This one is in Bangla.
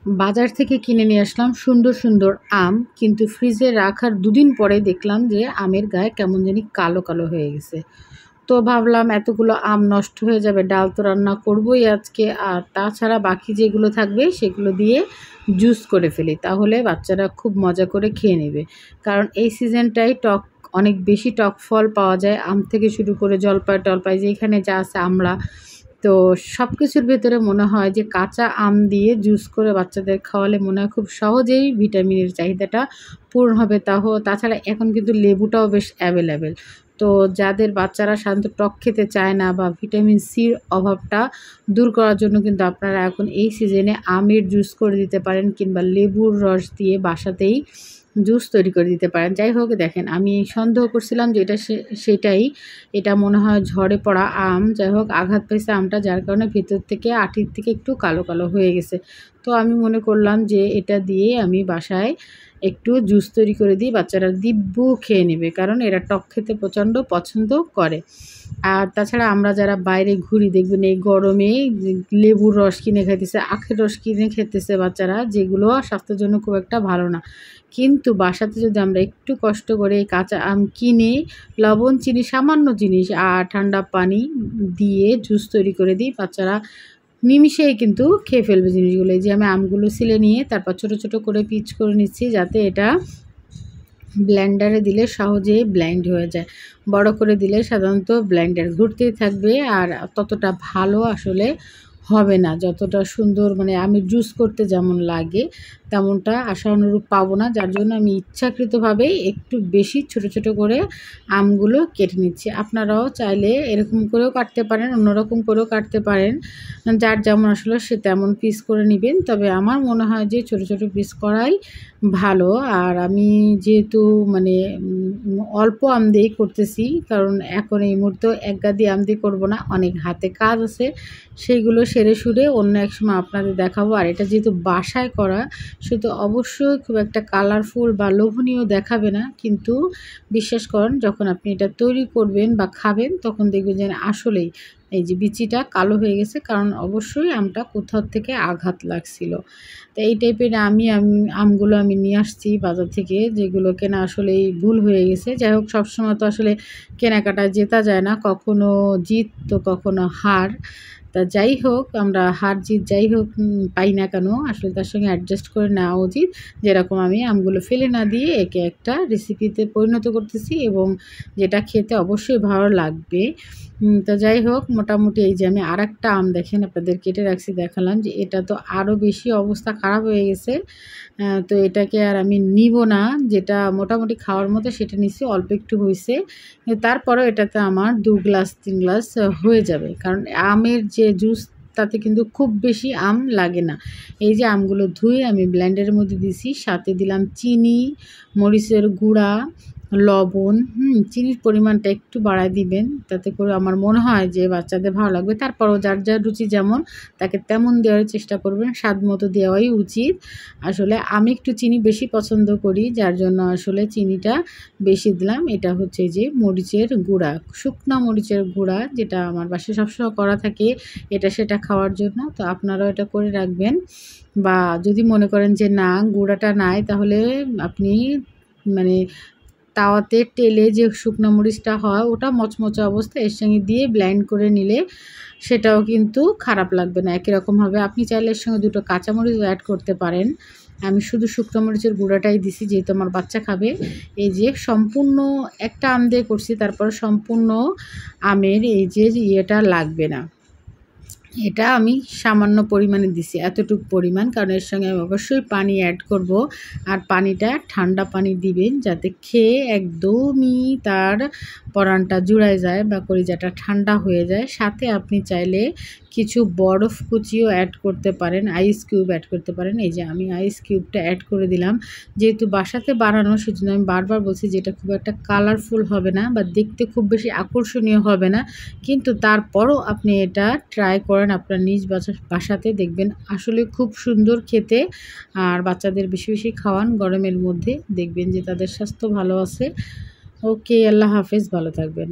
বাজার থেকে কিনে নিয়ে আসলাম সুন্দর সুন্দর আম, কিন্তু ফ্রিজে রাখার দুদিন পরে দেখলাম যে আমের গায়ে কেমন জানি কালো কালো হয়ে গেছে। তো ভাবলাম এতগুলো আম নষ্ট হয়ে যাবে, ডাল তো রান্না করবোই আজকে, আর তাছাড়া বাকি যেগুলো থাকবে সেগুলো দিয়ে জুস করে ফেলি, তাহলে বাচ্চারা খুব মজা করে খেয়ে নেবে। কারণ এই সিজনটাই টক, অনেক বেশি টক ফল পাওয়া যায়, আম থেকে শুরু করে জলপাই টলপাই যেখানে যা আছে আমড়া। তো সব কিছুর ভেতরে মনে হয় যে কাঁচা আম দিয়ে জুস করে বাচ্চাদের খাওয়ালে মনে হয় খুব সহজেই ভিটামিনের চাহিদাটা পূরণ হবে। তাছাড়া এখন কিন্তু লেবুটাও বেশ অ্যাভেলেবেল। তো যাদের বাচ্চারা সাধারণত টক খেতে চায় না বা ভিটামিন সির অভাবটা দূর করার জন্য কিন্তু আপনারা এখন এই সিজনে আমের জুস করে দিতে পারেন, কিংবা লেবুর রস দিয়ে বাসাতেই জুস তৈরি করে দিতে পারেন। যাই হোক, দেখেন আমি সন্দেহ করছিলাম যে এটা সেটাই, এটা মনে হয় ঝড়ে পড়া আম। যাই হোক, আঘাত পেয়েছে আমটা, যার কারণে ভেতর থেকে আটির থেকে একটু কালো কালো হয়ে গেছে। তো আমি মনে করলাম যে এটা দিয়ে আমি বাসায় একটু জুস তৈরি করে দিই, বাচ্চারা দিব্যু খেয়ে নেবে, কারণ এরা টক খেতে প্রচণ্ড পছন্দ করে। আর তাছাড়া আমরা যারা বাইরে ঘুরি, দেখবেন এই গরমে লেবুর রস কিনে খাইতেছে, আখের রস কিনে খেতেছে বাচ্চারা, যেগুলো স্বাস্থ্যের জন্য খুব একটা ভালো না। কিন্তু বাসাতে যদি আমরা একটু কষ্ট করে কাঁচা আম কিনে লবণ, চিনি, সামান্য জিনিস আর ঠান্ডা পানি দিয়ে জুস তৈরি করে দিই, বাচ্চারা নিমিষেই কিন্তু খেয়ে ফেলবে জিনিসগুলো। এই যে আমি আমগুলো ছিলে নিয়ে তারপর ছোট ছোট করে পিচ করে নিচ্ছি, যাতে এটা ব্লেন্ডারে দিলে সহজেই ব্লেন্ড হয়ে যায়। বড় করে দিলে সাধারণত ব্লেন্ডার ঘুরতেই থাকবে, আর ততটা ভালো আসলে হবে না, যতটা সুন্দর মানে আমি জুস করতে যেমন লাগে তেমনটা আশানুরূপ পাবো না। যার জন্য আমি ইচ্ছাকৃতভাবেই একটু বেশি ছোট ছোট করে আমগুলো কেটে নিচ্ছি। আপনারাও চাইলে এরকম করেও কাটতে পারেন, অন্যরকম করেও কাটতে পারেন, যার যেমন আসলে সে তেমন পিস করে নেবেন। তবে আমার মনে হয় যে ছোট ছোট পিস করাই ভালো। আর আমি যেহেতু মানে অল্প আম দিয়েই করতেছি, কারণ এখন এই মুহূর্তে এক গাদি আম দিয়ে করবো না, অনেক হাতে কাজ আছে, সেইগুলো সেরে সুরে অন্য এক সময় আপনাদের দেখাবো। আর এটা যেহেতু বাসায় করা, সেহেতু অবশ্যই খুব একটা কালারফুল বা লোভনীয় দেখাবে না, কিন্তু বিশ্বাস করেন যখন আপনি এটা তৈরি করবেন বা খাবেন তখন দেখবেন যে আসলেই এই যে বিচিটা কালো হয়ে গেছে, কারণ অবশ্যই আমটা কোথাও থেকে আঘাত লাগছিল। তো এই টাইপের আমগুলো আমি নিয়ে আসছি বাজার থেকে, যেগুলো কেনা আসলেই ভুল হয়ে গেছে। যাই হোক, সবসময় তো আসলে কেনাকাটায় জেতা যায় না, কখনো জিত তো কখনো হার। তা যাই হোক, আমরা হার জিত যাই হোক পাই না কেন, আসলে তার সঙ্গে অ্যাডজাস্ট করে নেওয়া উচিত। যেরকম আমি আমগুলো ফেলে না দিয়ে একে একটা রেসিপিতে পরিণত করতেছি, এবং যেটা খেতে অবশ্যই ভালো লাগবে। তো যাই হোক, মোটামুটি এই যে আমি আরেকটা আম দেখেন আপনাদের কেটে রাখছি, দেখালাম যে এটা তো আরও বেশি অবস্থা খারাপ হয়ে গেছে। তো এটাকে আর আমি নিব না, যেটা মোটামুটি খাওয়ার মতো সেটা নিচ্ছি, অল্প একটু হয়েছে। তারপরেও এটাতে আমার 2 গ্লাস 3 গ্লাস হয়ে যাবে, কারণ আমের যে জুস তাতে কিন্তু খুব বেশি আম লাগে না। এই যে আমগুলো ধুয়ে আমি ব্লেন্ডারের মধ্যে দিছি, সাথে দিলাম চিনি, মরিচের গুঁড়া, লবণ। চিনির পরিমাণটা একটু বাড়ায় দিবেন, তাতে করে আমার মনে হয় যে বাচ্চাদের ভালো লাগবে। তারপরও যার যার রুচি যেমন, তাকে তেমন দেওয়ার চেষ্টা করবেন, স্বাদ মতো দেওয়াই উচিত। আসলে আমি একটু চিনি বেশি পছন্দ করি, যার জন্য আসলে চিনিটা বেশি দিলাম। এটা হচ্ছে যে মরিচের গুঁড়া, শুকনো মরিচের গুঁড়া, যেটা আমার বাসায় সবসময় করা থাকে এটা সেটা খাওয়ার জন্য। তো আপনারাও এটা করে রাখবেন, বা যদি মনে করেন যে না গুঁড়াটা নাই, তাহলে আপনি মানে তাওয়াতে টেলে যে শুকনো মরিচটা হয় ওটা মচমচে অবস্থায় এর সঙ্গে দিয়ে ব্লেন্ড করে নিলে সেটাও কিন্তু খারাপ লাগবে না, একই রকম হবে। আপনি চাইলে এর সঙ্গে 2টো কাঁচামরিচও অ্যাড করতে পারেন। আমি শুধু শুকনো মরিচের গুঁড়াটাই দিছি, যেহেতু আমার বাচ্চা খাবে। এই যে সম্পূর্ণ একটা আম দিয়ে করছি, তারপরে সম্পূর্ণ আমের এই যে ইয়েটা লাগবে না, এটা আমি সামান্য পরিমাণে দিছি, এতটুকু পরিমাণ, কারণ এর সঙ্গে আমি অবশ্যই পানি অ্যাড করব। আর পানিটা ঠান্ডা পানি দিবেন, যাতে খেয়ে একদমই তার পরানটা জুড়ায় যায় বা কলিজাটা ঠান্ডা হয়ে যায়। সাথে আপনি চাইলে কিছু বরফ কুচিও অ্যাড করতে পারেন, আইস কিউব অ্যাড করতে পারেন। এই যে আমি আইস কিউবটা অ্যাড করে দিলাম, যেহেতু বাসাতে বানানো, সেজন্য আমি বারবার বলছি যে এটা খুব একটা কালারফুল হবে না বা দেখতে খুব বেশি আকর্ষণীয় হবে না, কিন্তু তারপরও আপনি এটা ট্রাই করেন আপনার নিজ বাসাতে, দেখবেন আসলে খুব সুন্দর খেতে। আর বাচ্চাদের বেশি বেশি খাওয়ান গরমের মধ্যে, দেখবেন যে তাদের স্বাস্থ্য ভালো আছে। ওকে, আল্লাহ হাফেজ, ভালো থাকবেন।